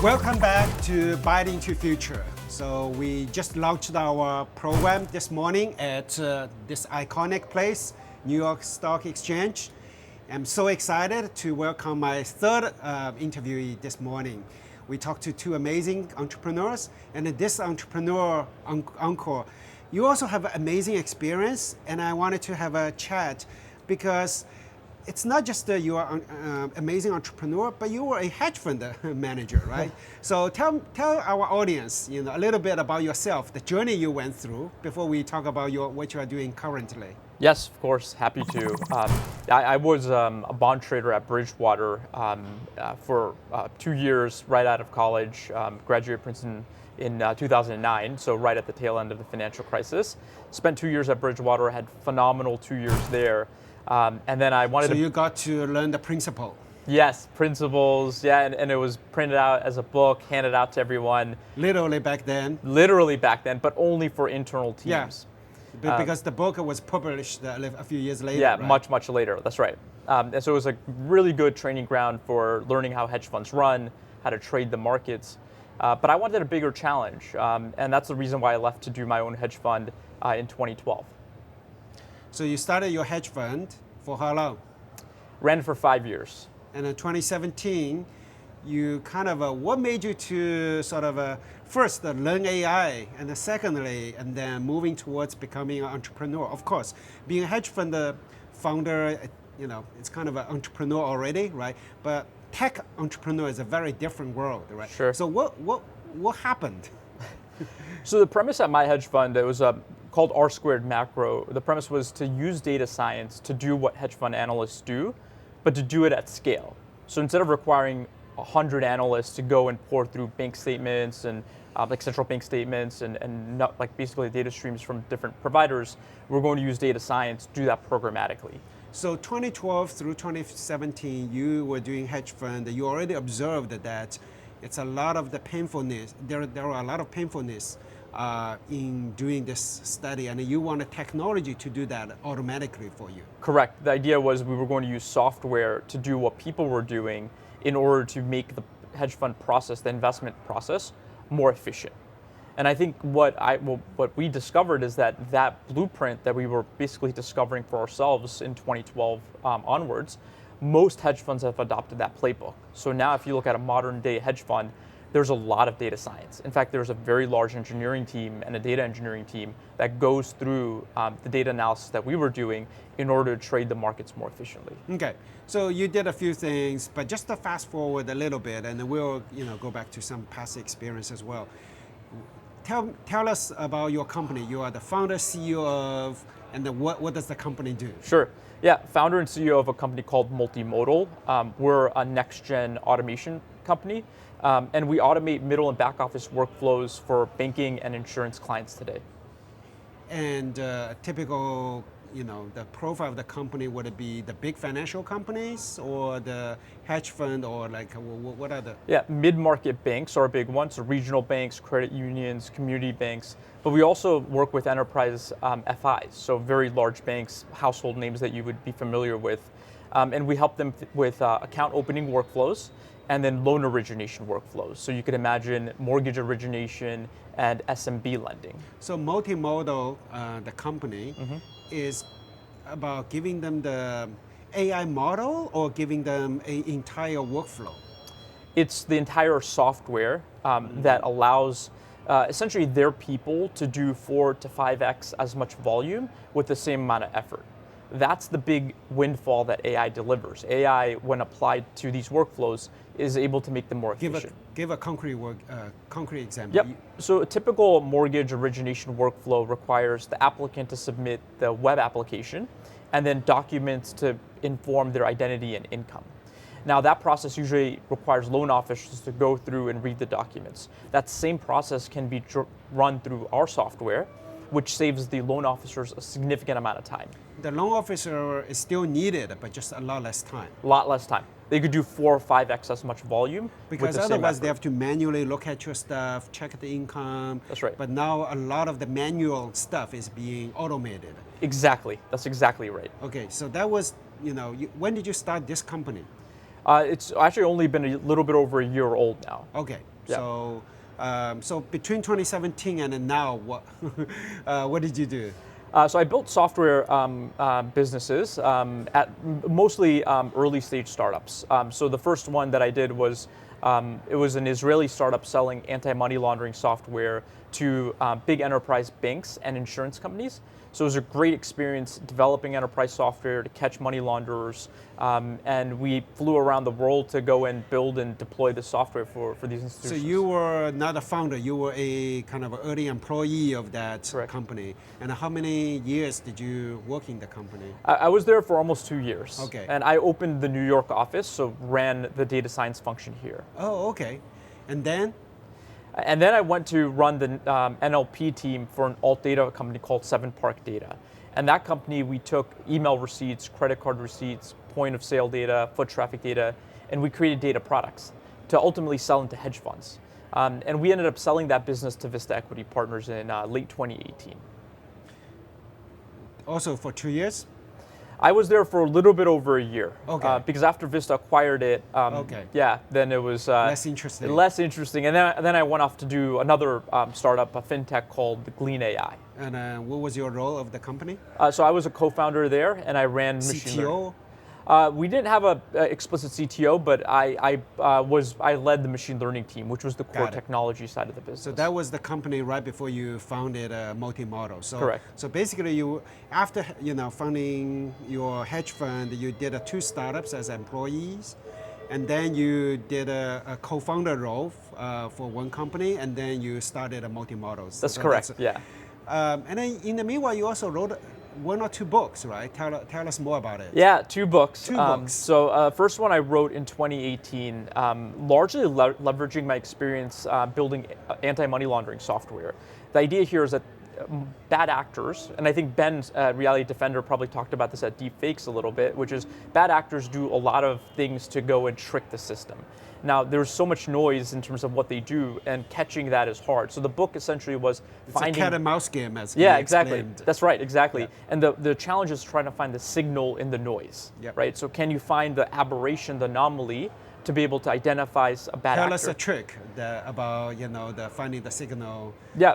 Welcome back to Byte into Future. So we just launched our program this morning at this iconic place, New York Stock Exchange. I'm so excited to welcome my third interviewee this morning. We talked to two amazing entrepreneurs, and this entrepreneur, Ankur, you also have an amazing experience, and I wanted to have a chat because it's not just that you are an amazing entrepreneur, but you were a hedge fund manager, right? So tell our audience, a little bit about yourself, the journey you went through, before we talk about what you are doing currently. Yes, of course, happy to. I was a bond trader at Bridgewater for 2 years right out of college, graduated Princeton in 2009, so right at the tail end of the financial crisis. Spent 2 years at Bridgewater, had phenomenal 2 years there. And then I wanted So you got to learn the principle. Yes, principles, yeah, and it was printed out as a book, handed out to everyone. Literally back then, but only for internal teams. Yeah, because the book was published a few years later. Yeah, right? much later, that's right. And so it was a really good training ground for learning how hedge funds run, how to trade the markets. But I wanted a bigger challenge, and that's the reason why I left to do my own hedge fund in 2012. So you started your hedge fund for how long? Ran it for 5 years. And in 2017, you kind of, what made you to sort of first learn AI, and then secondly, and then moving towards becoming an entrepreneur? Of course, being a hedge fund founder, it's kind of an entrepreneur already, right? But tech entrepreneur is a very different world, right? Sure. So what happened? So the premise at my hedge fund, it was called R squared macro. The premise was to use data science to do what hedge fund analysts do, but to do it at scale. So instead of requiring 100 analysts to go and pour through bank statements and like central bank statements and not, like basically data streams from different providers, we're going to use data science to do that programmatically. So 2012 through 2017, you were doing hedge fund. You already observed that it's a lot of the painfulness. There are a lot of painfulness in doing this study, and you want a technology to do that automatically for you. Correct. The idea was we were going to use software to do what people were doing in order to make the hedge fund process, the investment process, more efficient. And I think what we discovered is that blueprint that we were basically discovering for ourselves in 2012 onwards, most hedge funds have adopted that playbook. So now if you look at a modern day hedge fund, there's a lot of data science. In fact, there's a very large engineering team and a data engineering team that goes through the data analysis that we were doing in order to trade the markets more efficiently. Okay, so you did a few things, but just to fast forward a little bit, and then we'll go back to some past experience as well. Tell us about your company. You are the founder, CEO of, and then what does the company do? Sure. Yeah, founder and CEO of a company called Multimodal. We're a next-gen automation company, and we automate middle and back office workflows for banking and insurance clients today. And typical, the profile of the company, would it be the big financial companies or the hedge fund, or like what are the? Yeah, mid-market banks are a big one, so regional banks, credit unions, community banks. But we also work with enterprise FIs, so very large banks, household names that you would be familiar with. And we help them with account opening workflows and then loan origination workflows. So you could imagine mortgage origination and SMB lending. So Multimodal, the company, is about giving them the AI model or giving them an entire workflow? It's the entire software that allows essentially their people to do 4 to 5x as much volume with the same amount of effort. That's the big windfall that AI delivers. AI, when applied to these workflows, is able to make them more efficient. Give a concrete example. Yep. So a typical mortgage origination workflow requires the applicant to submit the web application and then documents to inform their identity and income. Now that process usually requires loan officers to go through and read the documents. That same process can be run through our software, which saves the loan officers a significant amount of time. The loan officer is still needed, but just a lot less time. A lot less time. They could do 4 or 5x as much volume. Because otherwise they have to manually look at your stuff, check the income. That's right. But now a lot of the manual stuff is being automated. Exactly. That's exactly right. Okay, so that was, when did you start this company? It's actually only been a little bit over a year old now. Okay, Yeah. So between 2017 and then now, what did you do? So I built software businesses at mostly early stage startups. So the first one that I did was, it was an Israeli startup selling anti-money laundering software to big enterprise banks and insurance companies. So it was a great experience developing enterprise software to catch money launderers. And we flew around the world to go and build and deploy the software for these institutions. So you were not a founder, you were a kind of early employee of that Correct. company. And how many years did you work in the company? I was there for almost 2 years. Okay. And I opened the New York office, so ran the data science function here. Oh, okay. And then? And then I went to run the NLP team for an alt data company called 7 Park Data. And that company, we took email receipts, credit card receipts, point of sale data, foot traffic data, and we created data products to ultimately sell into hedge funds. And we ended up selling that business to Vista Equity Partners in late 2018. Also for 2 years? I was there for a little bit over a year. Okay. Because after Vista acquired it, Okay. yeah, then it was Less interesting. Less interesting. And then I went off to do another startup, a fintech called Glean AI. And what was your role of the company? So I was a co-founder there, and I ran machine learning. CTO? We didn't have a explicit CTO, but I led the machine learning team, which was the core Got it. technology side of the business. So that was the company right before you founded Multimodal. So, Correct. So basically, after founding your hedge fund, you did 2 startups as employees, and then you did a co-founder role for one company, and then you started Multimodal. That's correct. Yeah. And then in the meanwhile, you also wrote 1 or 2 books, right? Tell us more about it. Yeah, 2 books. 2 books. So first one I wrote in 2018, largely leveraging my experience building anti-money laundering software. The idea here is that bad actors, and I think Ben, Reality Defender, probably talked about this at Deepfakes a little bit, which is bad actors do a lot of things to go and trick the system. Now, there's so much noise in terms of what they do, and catching that is hard. So the book essentially was finding... It's a cat and mouse game, as Yeah, you exactly. explained. That's right, exactly. Yeah. And the challenge is trying to find the signal in the noise, Yep. right? So can you find the aberration, the anomaly, to be able to identify a bad actor? Tell us a trick about the finding the signal. Yeah,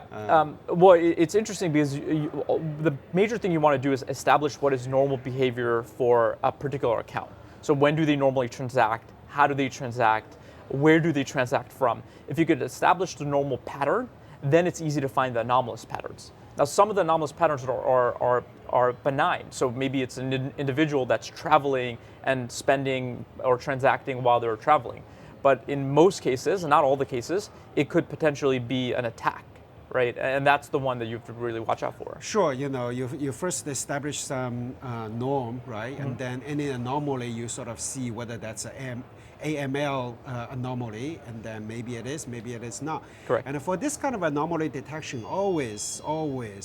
well, it's interesting because the major thing you want to do is establish what is normal behavior for a particular account. So when do they normally transact? How do they transact? Where do they transact from? If you could establish the normal pattern, then it's easy to find the anomalous patterns. Now, some of the anomalous patterns are benign. So maybe it's an individual that's traveling and spending or transacting while they're traveling. But in most cases, and not all the cases, it could potentially be an attack, right? And that's the one that you have to really watch out for. Sure, you first establish some norm, right? Mm-hmm. And then any anomaly, you sort of see whether that's an AML anomaly, and then maybe it is, maybe it is not. Correct. And for this kind of anomaly detection, always,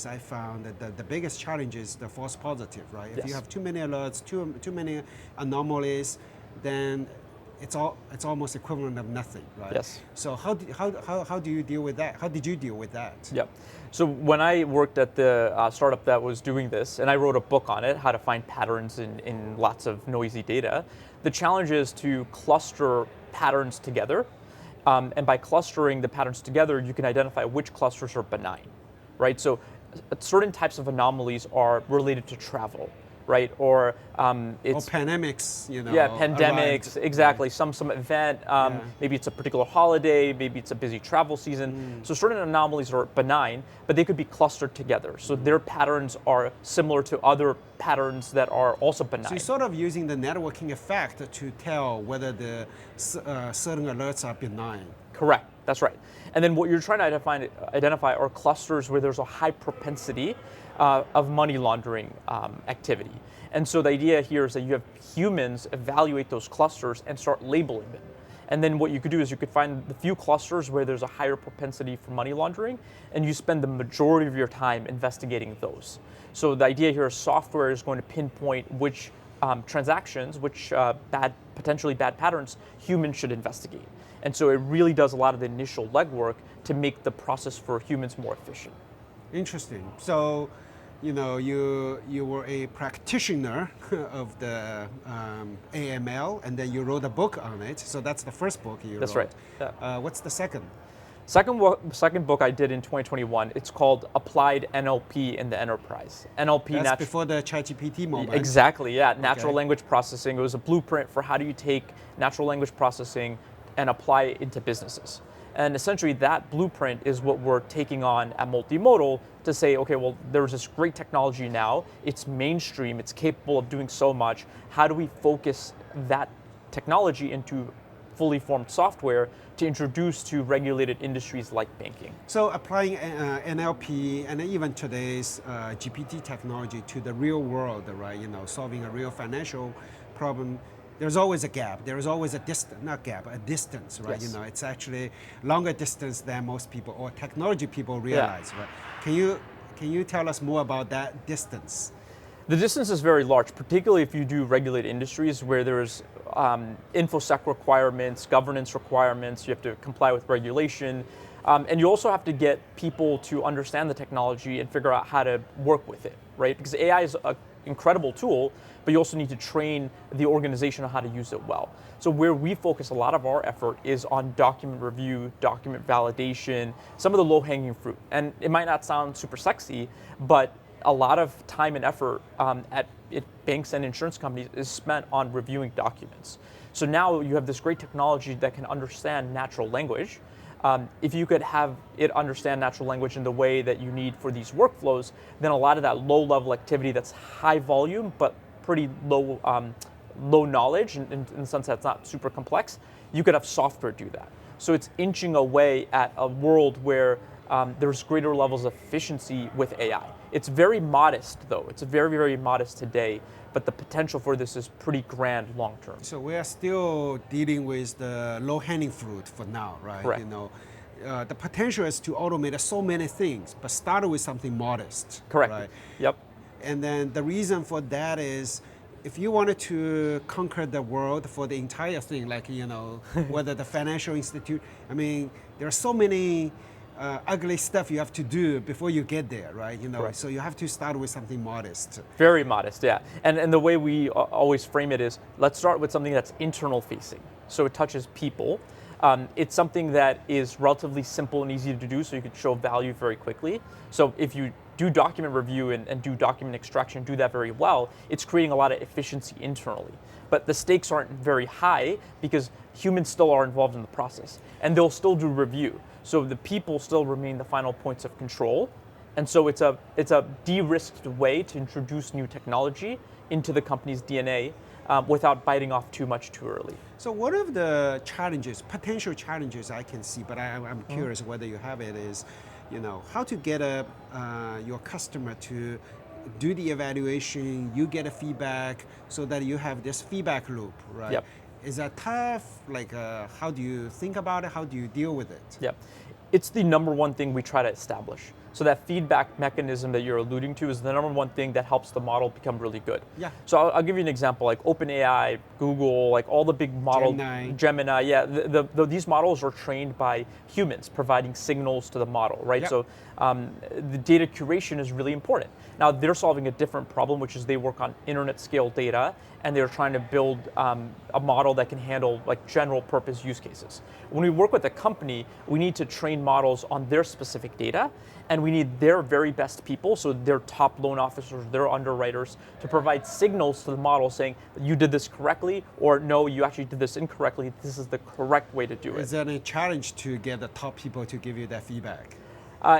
I found that the biggest challenge is the false positive, right? If Yes. you have too many alerts, too many anomalies, then it's almost equivalent of nothing, right? Yes. So how do you deal with that? How did you deal with that? Yep. So when I worked at the startup that was doing this, and I wrote a book on it, how to find patterns in lots of noisy data, the challenge is to cluster patterns together. And by clustering the patterns together, you can identify which clusters are benign, right? So certain types of anomalies are related to travel, right? Or it's pandemics, yeah, pandemics, arrived. exactly. Some event, maybe it's a particular holiday, maybe it's a busy travel season. So certain anomalies are benign, but they could be clustered together. So their patterns are similar to other patterns that are also benign. So you're sort of using the networking effect to tell whether the certain alerts are benign. Correct, that's right. And then what you're trying to identify are clusters where there's a high propensity of money laundering activity. And so the idea here is that you have humans evaluate those clusters and start labeling them. And then what you could do is you could find the few clusters where there's a higher propensity for money laundering, and you spend the majority of your time investigating those. So the idea here is software is going to pinpoint which transactions, which potentially bad patterns humans should investigate. And so it really does a lot of the initial legwork to make the process for humans more efficient. Interesting. So you were a practitioner of the AML, and then you wrote a book on it. So that's the first book you wrote. That's right. Yeah. What's the second? Second book I did in 2021. It's called Applied NLP in the Enterprise. NLP. That's before the ChatGPT moment. Exactly. Yeah. Natural language processing. It was a blueprint for how do you take natural language processing and apply it into businesses. And essentially that blueprint is what we're taking on at Multimodal to say, okay, well, there's this great technology now. It's mainstream. It's capable of doing so much. How do we focus that technology into fully formed software to introduce to regulated industries like banking? So applying NLP and even today's GPT technology to the real world, right? Solving a real financial problem. There's always a gap. There is always a distance, not gap, a distance, right? Yes. It's actually longer distance than most people or technology people realize, right? Can you tell us more about that distance? The distance is very large, particularly if you do regulated industries where there's InfoSec requirements, governance requirements, you have to comply with regulation, and you also have to get people to understand the technology and figure out how to work with it, right? Because AI is an incredible tool, but you also need to train the organization on how to use it well. So where we focus a lot of our effort is on document review, document validation, some of the low-hanging fruit. And it might not sound super sexy, but a lot of time and effort at banks and insurance companies is spent on reviewing documents. So now you have this great technology that can understand natural language. If you could have it understand natural language in the way that you need for these workflows, then a lot of that low-level activity that's high volume but pretty low knowledge, in the sense that it's not super complex, you could have software do that. So it's inching away at a world where there's greater levels of efficiency with AI. It's very modest, though. It's very, very modest today, but the potential for this is pretty grand long term. So we are still dealing with the low-hanging fruit for now, right? Correct. The potential is to automate so many things, but start with something modest. Correct. Right? Yep. And then the reason for that is, if you wanted to conquer the world for the entire thing, like, whether the financial institute, there are so many ugly stuff you have to do before you get there, right? Correct. So you have to start with something modest. Very modest, yeah. And the way we always frame it is, let's start with something that's internal facing. So it touches people. It's something that is relatively simple and easy to do, so you can show value very quickly. So if you do document review and do document extraction, do that very well, it's creating a lot of efficiency internally. But the stakes aren't very high because humans still are involved in the process, and they'll still do review. So the people still remain the final points of control. And so it's a de-risked way to introduce new technology into the company's DNA without biting off too much too early. So what are the challenges, potential challenges I can see, but I'm curious whether you have it, is how to get your customer to do the evaluation, you get a feedback so that you have this feedback loop, right? Yep. Is that tough? How do you think about it? How do you deal with it? Yeah, it's the number one thing we try to establish. So that feedback mechanism that you're alluding to is the number one thing that helps the model become really good. Yeah. So I'll give you an example, like OpenAI, Google, like all the big model, Gemini. Yeah, these models are trained by humans providing signals to the model, right? Yep. So the data curation is really important. Now they're solving a different problem, which is they work on internet scale data, and they're trying to build a model that can handle like general purpose use cases. When we work with a company, we need to train models on their specific data, and we need their very best people, so their top loan officers, their underwriters, to provide signals to the model saying, you did this correctly, or no, you actually did this incorrectly, this is the correct way to do it. Is there a challenge to get the top people to give you that feedback?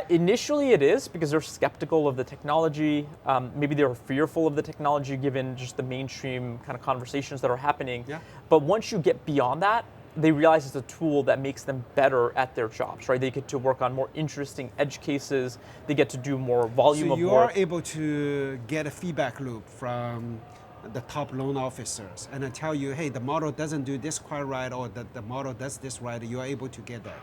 Initially it is, because they're skeptical of the technology. Maybe they're fearful of the technology given just the mainstream kind of conversations that are happening. Yeah. But once you get beyond that, they realize it's a tool that makes them better at their jobs, right? They get to work on more interesting edge cases. They get to do more volume of work. So you are able to get a feedback loop from the top loan officers and then tell you, hey, the model doesn't do this quite right, or the model does this right. You are able to get that.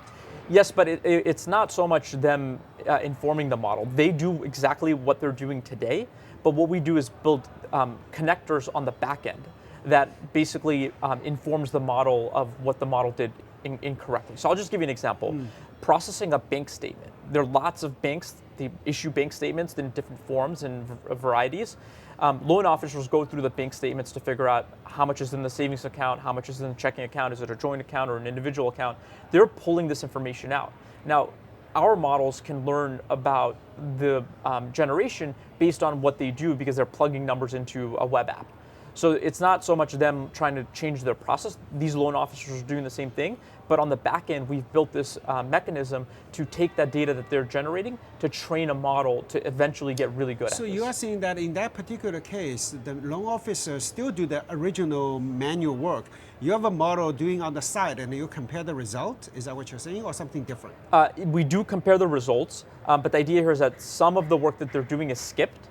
Yes, but it's not so much them informing the model. They do exactly what they're doing today, but what we do is build connectors on the back end that basically informs the model of what the model did incorrectly. So I'll just give you an example. Processing a bank statement. There are lots of banks, they issue bank statements in different forms and varieties. Loan officers go through the bank statements to figure out how much is in the savings account, how much is in the checking account, is it a joint account or an individual account. They're pulling this information out. Now, our models can learn about the generation based on what they do because they're plugging numbers into a web app. So it's not so much them trying to change their process. These loan officers are doing the same thing, but on the back end, we've built this mechanism to take that data that they're generating to train a model to eventually get really good at So this. you are saying that in that particular case, the loan officers still do the original manual work. You have a model doing on the side and you compare the result? Is that what you're saying, or something different? We do compare the results, but the idea here is that some of the work that they're doing is skipped,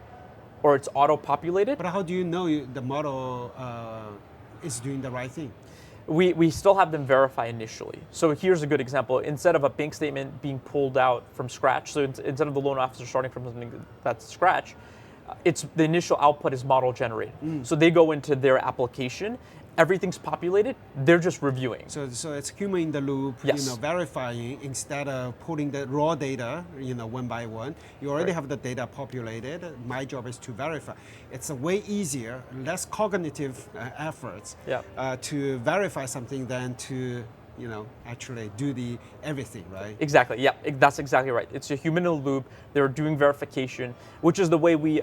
or it's auto-populated. But how do you know the model is doing the right thing? We still have them verify initially. So here's a good example. Instead of a bank statement being pulled out from scratch, so instead of the loan officer starting from something that's scratch, it's the initial output is model generated. So they go into their application, everything's populated, they're just reviewing. So it's human in the loop, Yes. verifying instead of putting the raw data, one by one. You already Right. have the data populated. My job is to verify. It's a way easier, less cognitive efforts Yeah. to verify something than to, actually do the everything, right? Exactly, yeah, that's exactly right. It's a human in the loop, they're doing verification, which is the way we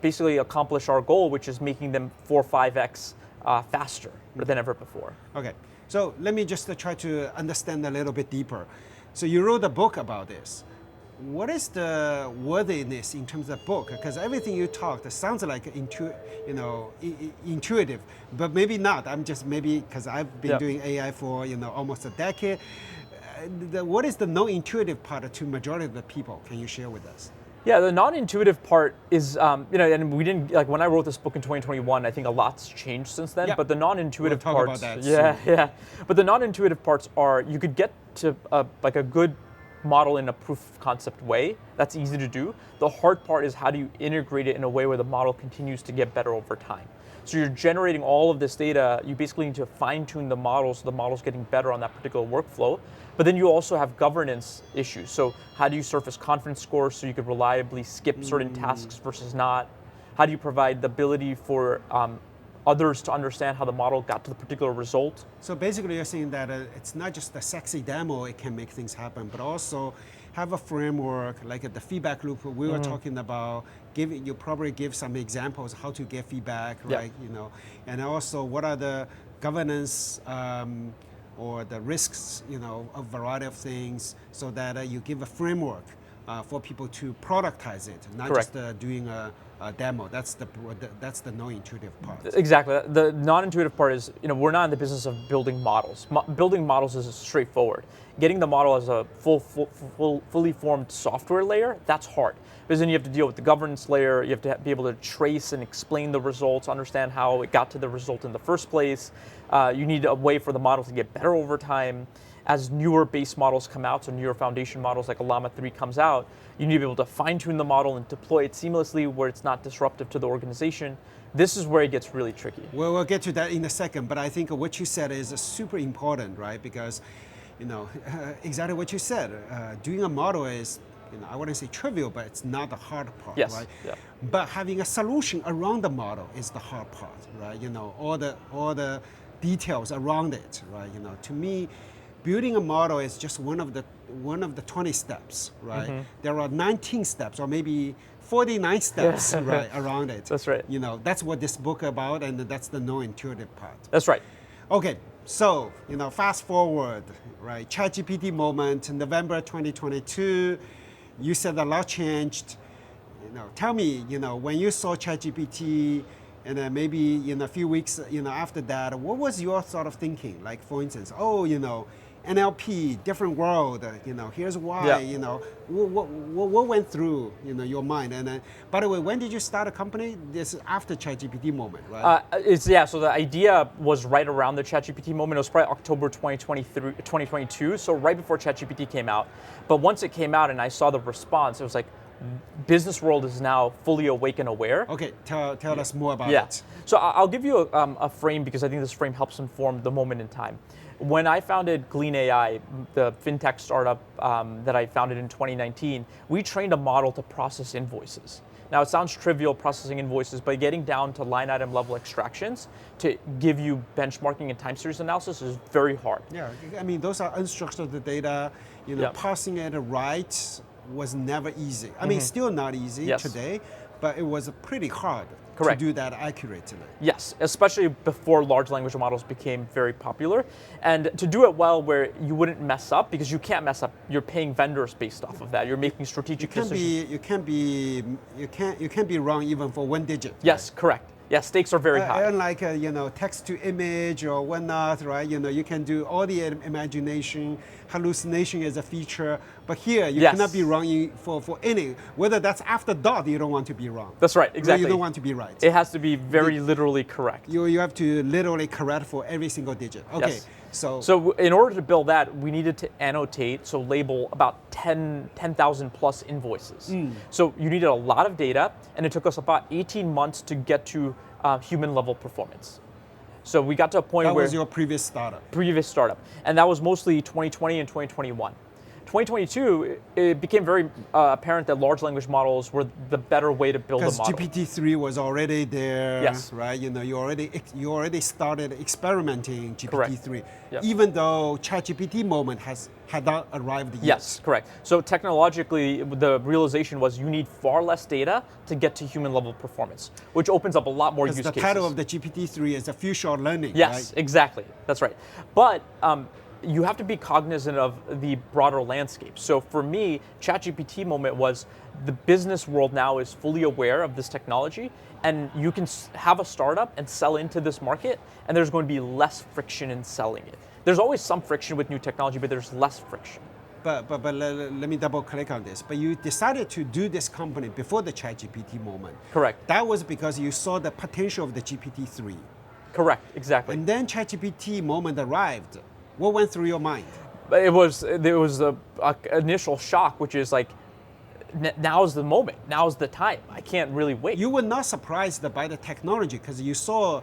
basically accomplish our goal, which is making them 4 or 5x faster than ever before. Okay, so let me just try to understand a little bit deeper. So you wrote a book about this. What is the worthiness in terms of book? Because everything you talked sounds like intuitive, but maybe not. I'm just maybe because I've been doing AI for almost a decade. What is the non-intuitive part to majority of the people? Can you share with us? Yeah, the non-intuitive part is, and we didn't, like when I wrote this book in 2021, I think a lot's changed since then, Yeah. but the non-intuitive We'll talk parts, about that yeah. But the non-intuitive parts are, you could get to like a good model in a proof of concept way. That's easy to do. The hard part is how do you integrate it in a way where the model continues to get better over time. So you're generating all of this data, you basically need to fine tune the model so the model's getting better on that particular workflow. But then you also have governance issues. So how do you surface confidence scores so you could reliably skip certain tasks versus not? How do you provide the ability for others to understand how the model got to the particular result? So basically you're saying that it's not just a sexy demo, it can make things happen, but also have a framework like the feedback loop we were talking about. You probably give some examples how to get feedback, right? And also what are the governance or the risks, a variety of things, so that you give a framework for people to productize it, not Correct. just doing a demo. That's the non-intuitive part. Exactly. The non-intuitive part is, we're not in the business of building models. Building models is straightforward. Getting the model as a fully formed software layer, that's hard. Because then you have to deal with the governance layer, you have to be able to trace and explain the results, understand how it got to the result in the first place. You need a way for the model to get better over time. As newer base models come out, so newer foundation models like a Llama 3 comes out, you need to be able to fine-tune the model and deploy it seamlessly where it's not disruptive to the organization. This is where it gets really tricky. Well, we'll get to that in a second, but I think what you said is super important, right? Because, exactly what you said, doing a model is, I wouldn't say trivial, but it's not the hard part, Yes. right? Yeah. But having a solution around the model is the hard part, right? All the details around it, right? To me, building a model is just one of the 20 steps, right? There are 19 steps, or maybe 49 steps, right, around it. That's right. That's what this book about, and that's the non-intuitive part. That's right. Okay, so fast forward, right? ChatGPT moment, November 2022. You said a lot changed. Tell me, when you saw ChatGPT, and then maybe a few weeks, after that, what was your sort of thinking? Like, for instance, NLP, different world. Here's why. Yeah. What went through your mind? And then, by the way, when did you start a company? This is after ChatGPT moment, right? So the idea was right around the ChatGPT moment. It was probably October 2022, so right before ChatGPT came out. But once it came out and I saw the response, it was like, business world is now fully awake and aware. Okay, tell us more about Yeah. it. So I'll give you a frame because I think this frame helps inform the moment in time. When I founded Glean AI, the fintech startup that I founded in 2019, we trained a model to process invoices. Now it sounds trivial processing invoices, but getting down to line item level extractions to give you benchmarking and time series analysis is very hard. Yeah, I mean, those are unstructured data. Parsing it right was never easy. I mean, still not easy today, but it was pretty hard Correct. to do that accurately. Yes, especially before large language models became very popular. And to do it well where you wouldn't mess up, because you can't mess up, you're paying vendors based off of that. You're making strategic decisions. You can't be wrong even for one digit. Yes, correct. Yeah, stakes are very high. Unlike text to image or whatnot, right? You can do all the imagination, hallucination is a feature, but here you cannot be wrong for any. Whether that's after dot, you don't want to be wrong. That's right, exactly. You don't want to be right. It has to be very literally correct. You have to literally correct for every single digit. Okay, yes. So in order to build that, we needed to annotate, so label about 10,000 plus invoices. So you needed a lot of data, and it took us about 18 months to get to human level performance. So we got to a point where— That was your previous startup. And that was mostly 2020 and 2021. 2022, it became very apparent that large language models were the better way to build a model. Because GPT-3 was already there, yes. right? You already started experimenting GPT-3, Yep. even though ChatGPT moment had not arrived yet. Yes, correct. So technologically, the realization was you need far less data to get to human level performance, which opens up a lot more use cases. The title of the GPT-3 is the future of learning, yes, right? exactly. That's right. But you have to be cognizant of the broader landscape. So for me, ChatGPT moment was the business world now is fully aware of this technology, and you can have a startup and sell into this market, and there's going to be less friction in selling it. There's always some friction with new technology, but there's less friction. But let me double click on this. But you decided to do this company before the ChatGPT moment. Correct. That was because you saw the potential of the GPT-3. Correct, exactly. And then ChatGPT moment arrived. What went through your mind? There was a initial shock, which is like, now's the moment, now's the time. I can't really wait. You were not surprised by the technology because you saw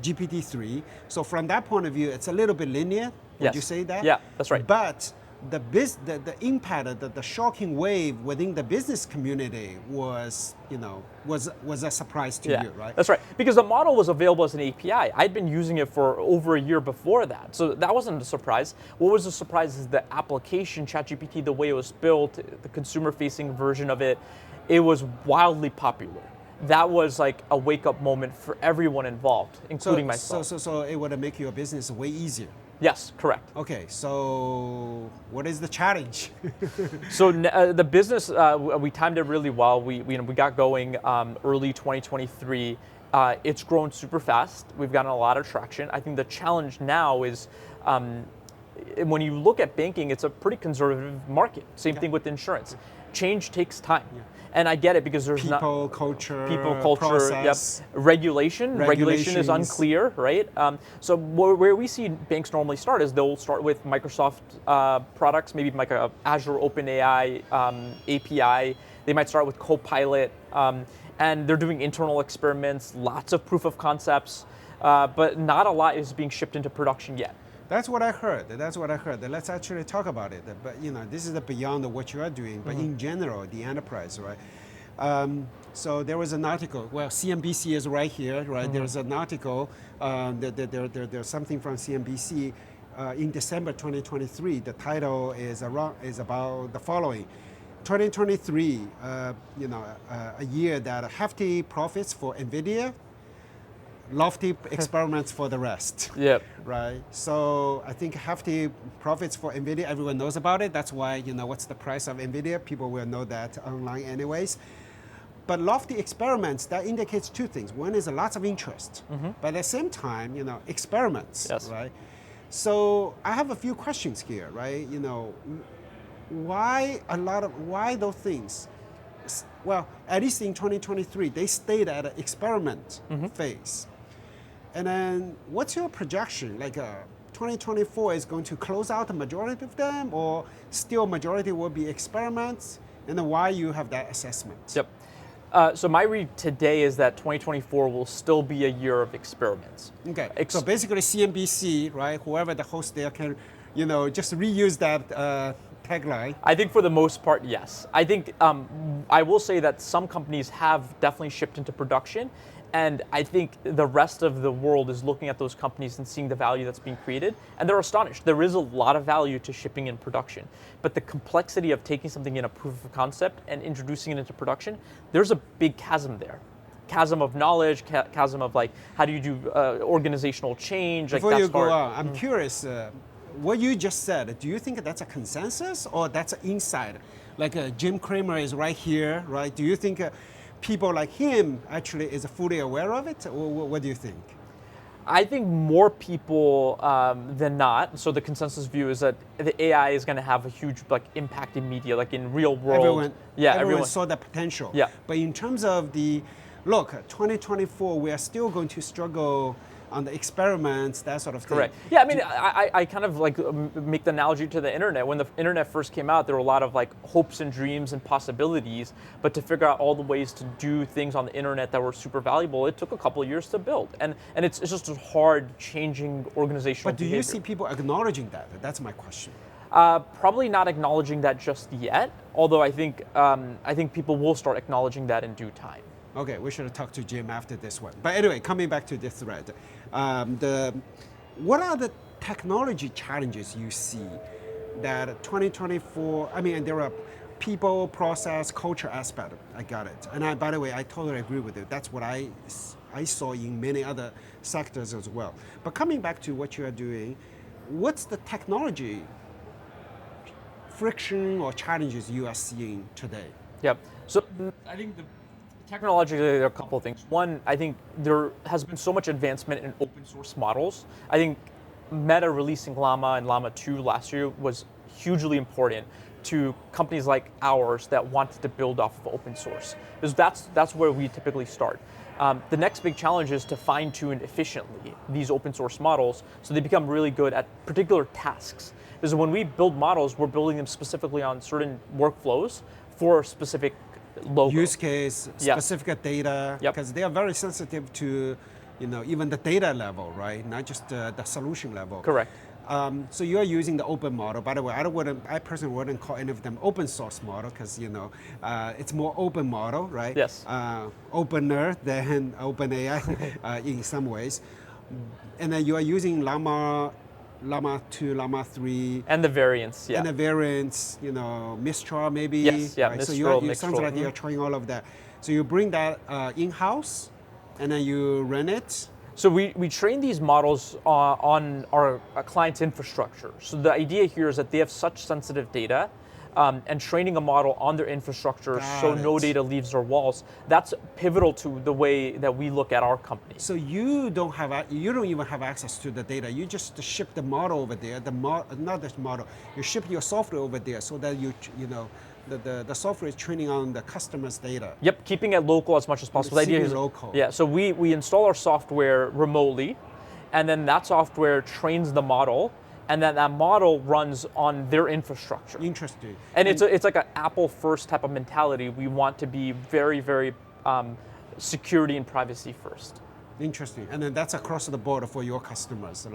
GPT-3. So from that point of view, it's a little bit linear. Would you say that? Yeah, that's right. But the impact, the shocking wave within the business community was a surprise to you, right? That's right. Because the model was available as an API. I'd been using it for over a year before that. So that wasn't a surprise. What was a surprise is the application, ChatGPT, the way it was built, the consumer-facing version of it, it was wildly popular. That was like a wake-up moment for everyone involved, including myself. So it would make your business way easier. Yes, correct. Okay, so what is the challenge? So the business, we timed it really well. We got going early 2023. It's grown super fast. We've gotten a lot of traction. I think the challenge now is when you look at banking, it's a pretty conservative market. Same thing with insurance. Change takes time. And I get it because there's people, culture, process. Yep. Regulation is unclear, right? So where we see banks normally start is they'll start with Microsoft products, maybe like a Azure OpenAI API. They might start with Copilot, and they're doing internal experiments, lots of proof of concepts, but not a lot is being shipped into production yet. That's what I heard. Let's actually talk about it. But this is beyond what you are doing. But in general, the enterprise, right? So there was an article. Well, CNBC is right here, right? There's an article. There's something from CNBC in December 2023. The title is about the following: 2023, a year that hefty profits for Nvidia. Lofty experiments for the rest. Yep. Right. So I think hefty profits for Nvidia. Everyone knows about it. That's why what's the price of Nvidia. People will know that online anyways. But lofty experiments, that indicates two things. One is lots of interest, but at the same time, experiments. Yes. Right. So I have a few questions here. Right. Why those things? Well, at least in 2023, they stayed at an experiment phase. And then what's your projection? Like 2024 is going to close out the majority of them, or still majority will be experiments? And then why you have that assessment? Yep. So my read today is that 2024 will still be a year of experiments. Okay. So basically CNBC, right? Whoever the host there can, just reuse that tagline. I think for the most part, yes. I think I will say that some companies have definitely shipped into production, and I think the rest of the world is looking at those companies and seeing the value that's being created, and they're astonished. There is a lot of value to shipping in production, but the complexity of taking something in a proof of concept and introducing it into production, there's a big chasm there. Chasm of knowledge, chasm of like, how do you do organizational change? Before like, you that's go hard. on, I'm curious, what you just said, do you think that's a consensus or that's an insight? Like Jim Cramer is right here, right? Do you think people like him actually is fully aware of it, or what do you think? I think more people than not. So the consensus view is that the AI is going to have a huge impact in media, like in real world. Everyone saw the potential. Yeah. But in terms of look, 2024, we are still going to struggle on the experiments, that sort of thing. Correct. Yeah, I mean, I kind of make the analogy to the internet. When the internet first came out, there were a lot of hopes and dreams and possibilities, but to figure out all the ways to do things on the internet that were super valuable, it took a couple of years to build. And it's just a hard changing organizational But do behavior. you see people acknowledging that? That's my question. Probably not acknowledging that just yet, although I think people will start acknowledging that in due time. Okay, we should talk to Jim after this one. But anyway, coming back to this thread, what are the technology challenges you see that 2024, there are people, process, culture aspect, I got it. And by the way, I totally agree with you. That's what I saw in many other sectors as well. But coming back to what you are doing, what's the technology friction or challenges you are seeing today? Yep. So I think technologically, there are a couple of things. One, I think there has been so much advancement in open source models. I think Meta releasing Llama and Llama 2 last year was hugely important to companies like ours that wanted to build off of open source. Because that's where we typically start. The next big challenge is to fine tune efficiently these open source models so they become really good at particular tasks. Because when we build models, we're building them specifically on certain workflows for specific logo. Use case, specific data, because they are very sensitive to, even the data level, right? Not just the solution level. Correct. So you are using the open model. By the way, I personally wouldn't call any of them open source model because it's more open model, right? Yes. Opener than OpenAI in some ways. And then you are using Llama 2, Llama 3. And the variants, yeah. And the variants, Mistral maybe. Yes, yeah, right? Mistral, So it sounds like you're trying all of that. So you bring that in-house, and then you run it. So we train these models on our client's infrastructure. So the idea here is that they have such sensitive data, and training a model on their infrastructure no data leaves their walls. That's pivotal to the way that we look at our company. So you don't even have access to the data. You just ship the model over there. Not the model. You ship your software over there so that the software is training on the customer's data. Yep, keeping it local as much as possible. The idea is local. Yeah. So we install our software remotely, and then that software trains the model. And then that model runs on their infrastructure. Interesting. And it's like an Apple first type of mentality. We want to be very, very security and privacy first. Interesting. And then that's across the board for your customers.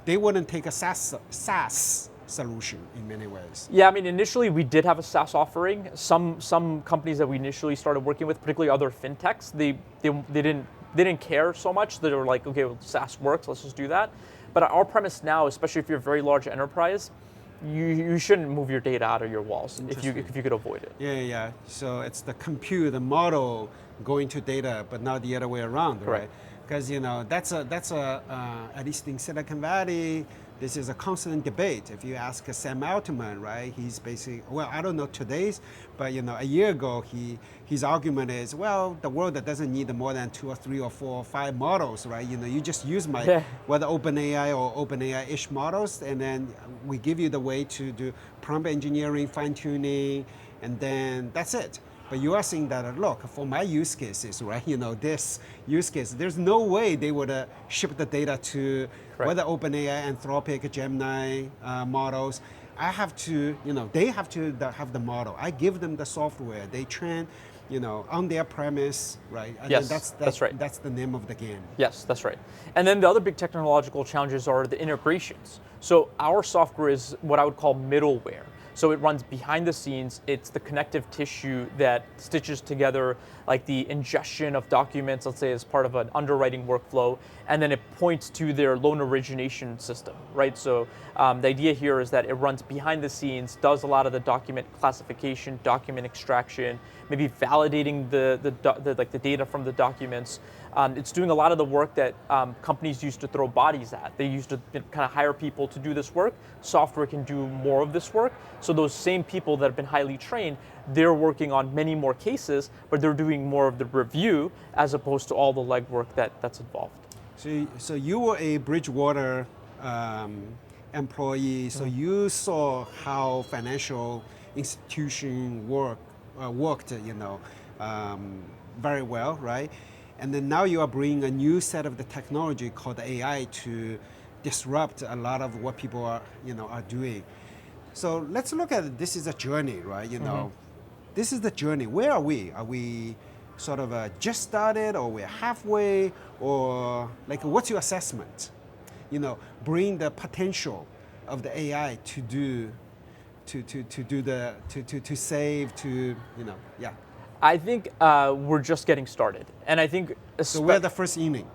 They wouldn't take a SaaS solution in many ways. Yeah, I mean, initially we did have a SaaS offering. Some companies that we initially started working with, particularly other fintechs, they didn't care so much. They were like, okay, well, SaaS works, let's just do that. But our premise now, especially if you're a very large enterprise, you shouldn't move your data out of your walls if you could avoid it. Yeah. So it's the compute, the model going to data, but not the other way around, right? Because that's at least in Silicon Valley, this is a constant debate. If you ask Sam Altman, right, he's basically, well, I don't know today's, but a year ago, his argument is, well, the world that doesn't need more than 2 or 3 or 4 or 5 models, right? You just use whether OpenAI or OpenAI-ish models, and then we give you the way to do prompt engineering, fine tuning, and then that's it. But you are saying that, look, for my use cases, right? This use case, there's no way they would ship the data to whether OpenAI, Anthropic, Gemini models. I have to, they have to have the model. I give them the software. They train, on their premise, right? And Yes, then that's right. That's the name of the game. Yes, that's right. And then the other big technological challenges are the integrations. So our software is what I would call middleware. So it runs behind the scenes. It's the connective tissue that stitches together like the ingestion of documents, let's say as part of an underwriting workflow, and then it points to their loan origination system, right? So the idea here is that it runs behind the scenes, does a lot of the document classification, document extraction, maybe validating the data from the documents. It's doing a lot of the work that companies used to throw bodies at. They used to kind of hire people to do this work. Software can do more of this work. So those same people that have been highly trained, they're working on many more cases, but they're doing more of the review as opposed to all the legwork that's involved. So you were a Bridgewater employee. So you saw how financial institution worked, very well, right? And then now you are bringing a new set of the technology called AI to disrupt a lot of what people are doing. So let's look at it. This is a journey, right? This is the journey. Where are we? Are we sort of just started, or we're halfway, or like what's your assessment? Bring the potential of the AI to save, yeah. I think we're just getting started, and I think So we're the first inning.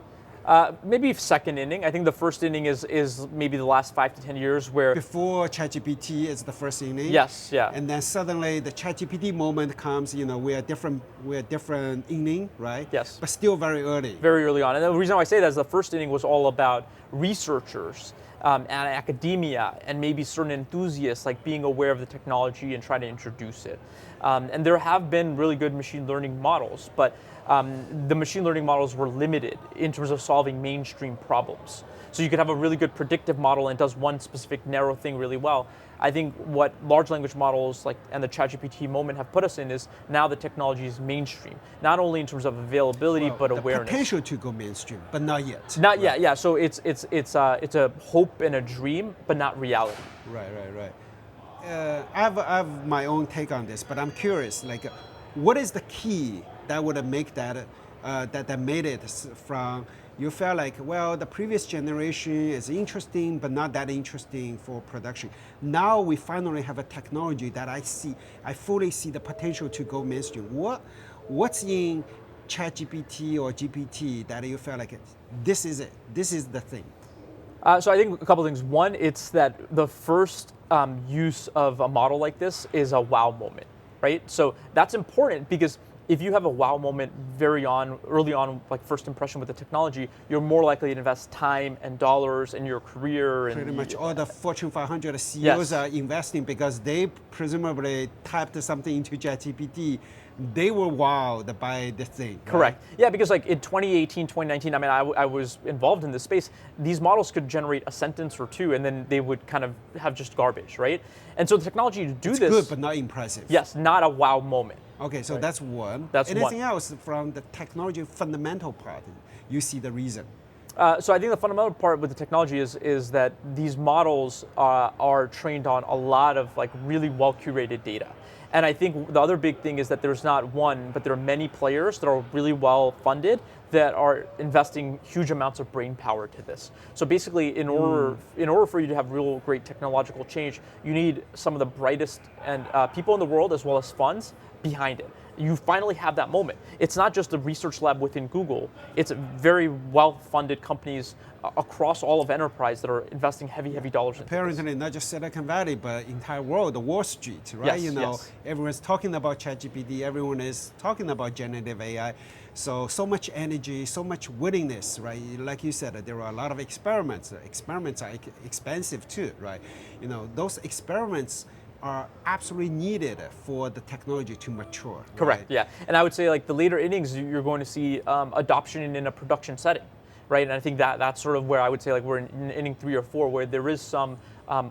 Maybe second inning. I think the first inning is maybe the last 5 to 10 years where Before ChatGPT is the first inning. Yes, yeah. And then suddenly the ChatGPT moment comes. We're different inning, right? Yes. But still very early. Very early on. And the reason why I say that is the first inning was all about researchers and academia and maybe certain enthusiasts like being aware of the technology and trying to introduce it. And there have been really good machine learning models, but the machine learning models were limited in terms of solving mainstream problems. So you could have a really good predictive model and it does one specific narrow thing really well. I think what large language models and the ChatGPT moment have put us in is now the technology is mainstream, not only in terms of availability but awareness. The potential to go mainstream, but not yet. Not yet, yeah. So it's a hope and a dream, but not reality. Right. I have my own take on this, but I'm curious. What is the key that would make that made it from? You felt like, well, the previous generation is interesting, but not that interesting for production. Now we finally have a technology that I fully see the potential to go mainstream. What's in ChatGPT or GPT that you felt like this is it? This is the thing. So I think a couple things. One, it's that the first use of a model like this is a wow moment, right? So that's important because if you have a wow moment early on, like first impression with the technology, you're more likely to invest time and dollars in your career. Pretty much all the Fortune 500 CEOs are investing because they presumably typed something into ChatGPT. They were wowed by the thing. Correct. Right? Yeah, because in 2018, 2019, I was involved in this space. These models could generate a sentence or two, and then they would kind of have just garbage, right? And so the technology to do it's this, good but not impressive. Yes, not a wow moment. Okay, so right. That's one. That's Anything one. else from the technology fundamental part? You see the reason. So I think the fundamental part with the technology is that these models are trained on a lot of really well curated data. And I think the other big thing is that there's not one, but there are many players that are really well funded that are investing huge amounts of brain power to this. So basically, in order for you to have real great technological change, you need some of the brightest and people in the world as well as funds behind it. You finally have that moment. It's not just a research lab within Google. It's very well-funded companies across all of enterprise that are investing heavy dollars. Apparently, not just Silicon Valley, but entire world, the Wall Street, right? Yes, yes. Everyone's talking about ChatGPT. Everyone is talking about generative AI. So much energy, so much willingness, right? Like you said, there are a lot of experiments. Experiments are expensive too, right? Those experiments are absolutely needed for the technology to mature. Correct, right? yeah. And I would say the later innings, you're going to see adoption in a production setting, right? And I think that's sort of where I would say we're in inning 3 or 4, where there is some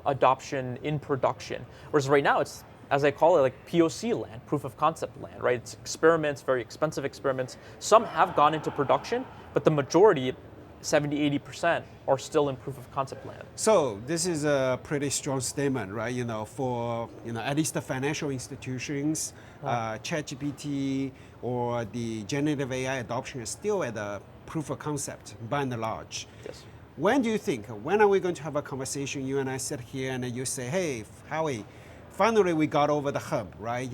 adoption in production. Whereas right now it's, as I call it, POC land, proof of concept land, right? It's experiments, very expensive experiments. Some have gone into production, but the majority 70, 80% are still in proof of concept land. So this is a pretty strong statement, right? For at least the financial institutions, ChatGPT or the generative AI adoption is still at a proof of concept by and large. Yes. When do you think? When are we going to have a conversation? You and I sit here and you say, "Hey, Howie, finally we got over the hump, right?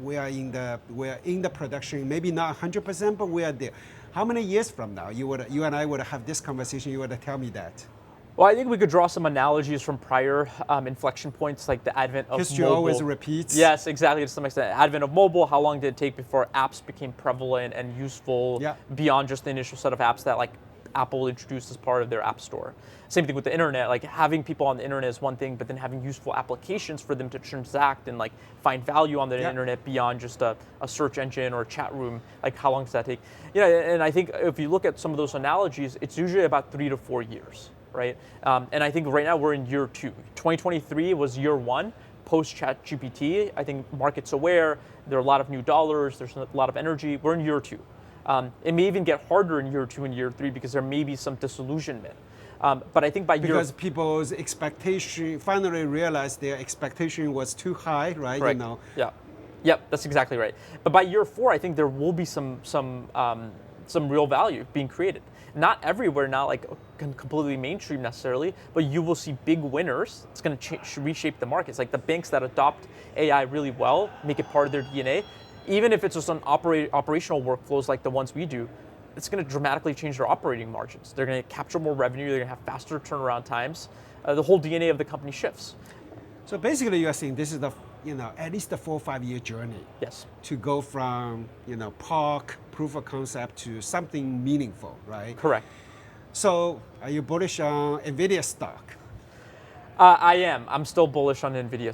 We are in the production, maybe not 100%, but we are there." How many years from now you and I would have this conversation? You would tell me that. Well, I think we could draw some analogies from prior inflection points, like the advent of History mobile. always repeats. Yes, exactly, to some extent. Advent of mobile, how long did it take before apps became prevalent and useful beyond just the initial set of apps that like Apple introduced as part of their app store? Same thing with the internet, like having people on the internet is one thing, but then having useful applications for them to transact and like find value on the internet beyond just a search engine or a chat room, like how long does that take? And I think if you look at some of those analogies, it's usually about 3 to 4 years. Right? And I think right now we're in year 2. 2023 was year 1, post ChatGPT. I think market's aware, there are a lot of new dollars, there's a lot of energy. We're in year 2. It may even get harder in year 2 and year 3 because there may be some disillusionment. But I think by because people's expectation finally realized their expectation was too high, right? Correct. Yeah. Yep, that's exactly right. But by year 4, I think there will be some real value being created. Not everywhere, not like completely mainstream necessarily, but you will see big winners. It's going to reshape the markets. Like the banks that adopt AI really well, make it part of their DNA, even if it's just on operational workflows like the ones we do, it's going to dramatically change their operating margins. They're going to capture more revenue. They're going to have faster turnaround times. The whole DNA of the company shifts. So basically, you are saying this is the at least a 4 or 5 year journey. Yes. To go from POC, proof of concept, to something meaningful, right? Correct. So are you bullish on Nvidia stock? I am. I'm still bullish on Nvidia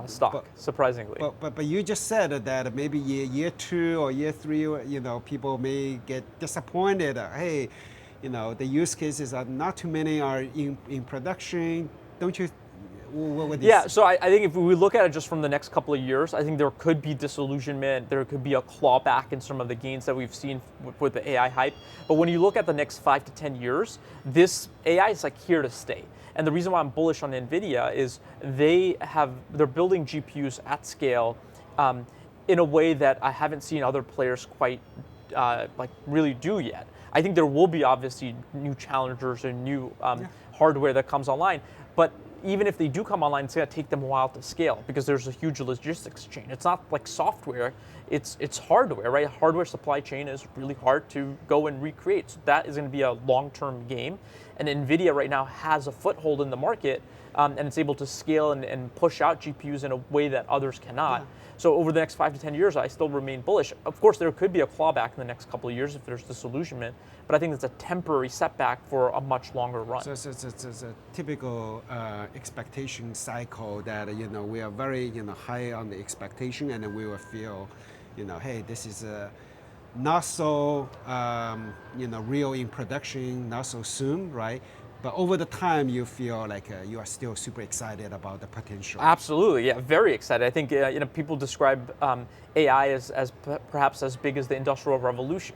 stock, surprisingly. But you just said that maybe year 2 or year 3, people may get disappointed. Hey, the use cases are not too many are in production. Don't you? Yeah, so I think if we look at it just from the next couple of years, I think there could be disillusionment, there could be a clawback in some of the gains that we've seen with the AI hype. But when you look at the next 5 to 10 years, this AI is like here to stay. And the reason why I'm bullish on Nvidia is they're building GPUs at scale in a way that I haven't seen other players quite really do yet. I think there will be obviously new challengers and new hardware that comes online, but even if they do come online, it's going to take them a while to scale because there's a huge logistics chain. It's not like software, it's hardware, right? Hardware supply chain is really hard to go and recreate. So that is going to be a long-term game. And Nvidia right now has a foothold in the market and it's able to scale and push out GPUs in a way that others cannot. Yeah. So over the next 5 to 10 years, I still remain bullish. Of course, there could be a clawback in the next couple of years if there's disillusionment, but I think it's a temporary setback for a much longer run. So it's a typical expectation cycle that we are very high on the expectation, and then we will feel, hey, this is not so real in production, not so soon, right? But over the time, you feel like you are still super excited about the potential. Absolutely, yeah, very excited. I think people describe AI as perhaps as big as the Industrial Revolution.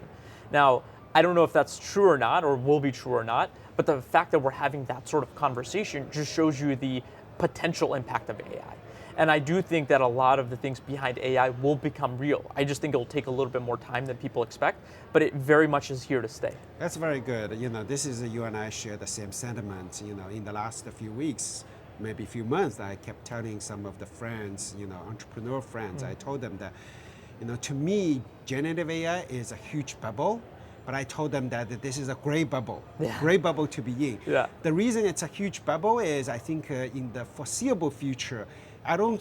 Now, I don't know if that's true or not, or will be true or not, but the fact that we're having that sort of conversation just shows you the potential impact of AI. And I do think that a lot of the things behind AI will become real. I just think it will take a little bit more time than people expect, but it very much is here to stay. That's very good. This is you and I share the same sentiment. In the last few weeks, maybe a few months, I kept telling some of the friends, entrepreneur friends, I told them that, to me, generative AI is a huge bubble. But I told them that this is a gray bubble, great bubble to be in. Yeah. The reason it's a huge bubble is I think in the foreseeable future, I don't,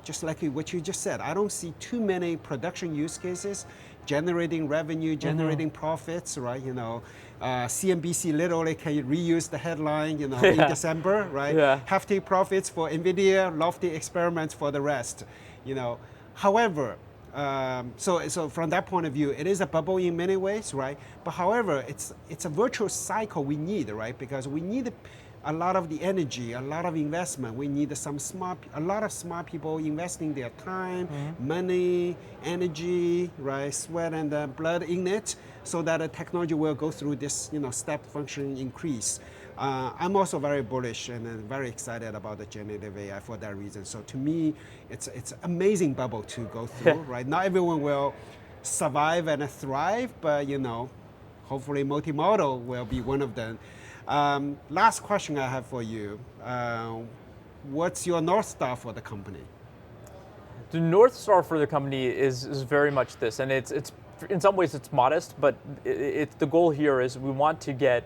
just like what you just said, I don't see too many production use cases generating revenue, generating profits, right? CNBC literally can reuse the headline, in December, right? Yeah. Hefty profits for Nvidia, lofty experiments for the rest, However, so from that point of view, it is a bubble in many ways, right? But however, it's a virtuous cycle we need, right? Because we need a lot of the energy, a lot of investment. We need a lot of smart people investing their time, money, energy, right, sweat and blood in it. so that the technology will go through this, step function increase. I'm also very bullish and very excited about the generative AI for that reason. So to me, it's amazing bubble to go through, right? Not everyone will survive and thrive, but hopefully multimodal will be one of them. Last question I have for you. What's your North Star for the company? The North Star for the company is very much this, and it's in some ways it's modest, but the goal here is we want to get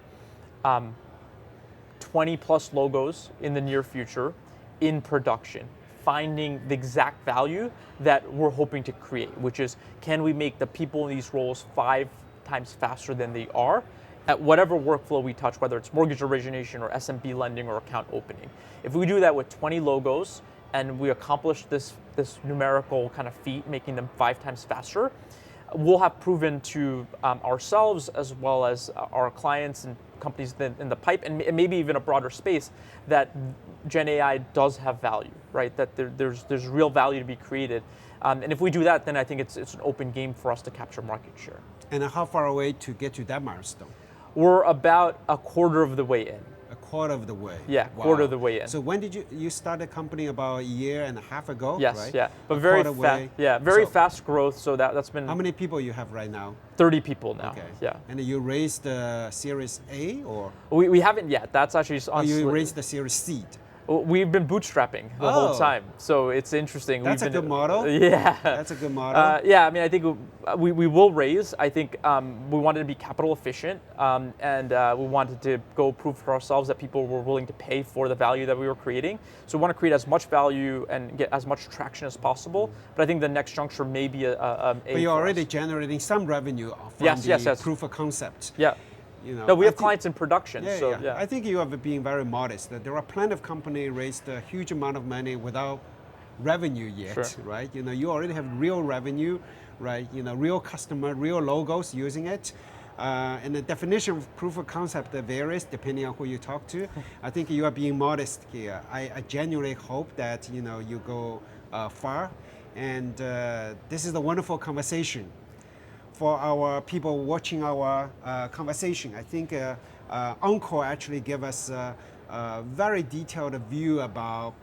20 plus logos in the near future in production, finding the exact value that we're hoping to create, which is, can we make the people in these roles 5 times faster than they are at whatever workflow we touch, whether it's mortgage origination or SMB lending or account opening. If we do that with 20 logos and we accomplish this numerical kind of feat, making them 5 times faster, we'll have proven to ourselves as well as our clients and companies in the pipe, and maybe even a broader space, that Gen AI does have value, right? That there's real value to be created. And if we do that, then I think it's an open game for us to capture market share. And how far away to get to that milestone? We're about a quarter of the way in. A quarter of the way. Yeah, wow. Quarter of the way in. So when did you start the company? About a year and a half ago, yes, right? Yeah, but very fast. Yeah, very fast growth. So that's been. How many people you have right now? 30 people now. Okay. Yeah. And you raised the Series A, or? We haven't yet. That's actually on. Oh, you raised the Series Seed. We've been bootstrapping the whole time, so it's interesting. That's a good model. Yeah, that's a good model. Yeah, I mean, I think we will raise. I think we wanted to be capital efficient, and we wanted to go prove for ourselves that people were willing to pay for the value that we were creating. So we want to create as much value and get as much traction as possible. But I think the next juncture may be But you're already generating some revenue from the proof of concept. Yeah. No, we have clients in production. Yeah. I think you are being very modest. There are plenty of companies raised a huge amount of money without revenue yet, right? You already have real revenue, right? Real customer, real logos using it. And the definition of proof of concept varies depending on who you talk to. I think you are being modest here. I genuinely hope that you go far. And this is a wonderful conversation. For our people watching our conversation, I think Ankur actually gave us a very detailed view about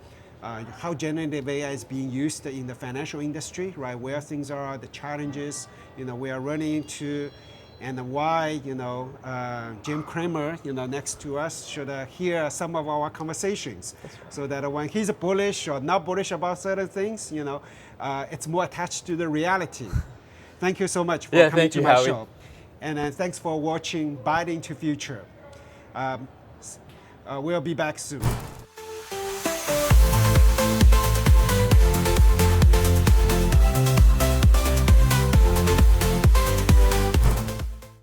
how generative AI is being used in the financial industry, right? Where things are, the challenges, we are running into, and why, Jim Cramer, next to us should hear some of our conversations, so that when he's bullish or not bullish about certain things, it's more attached to the reality. Thank you so much for coming to my show. And thanks for watching Byte into Future. We'll be back soon.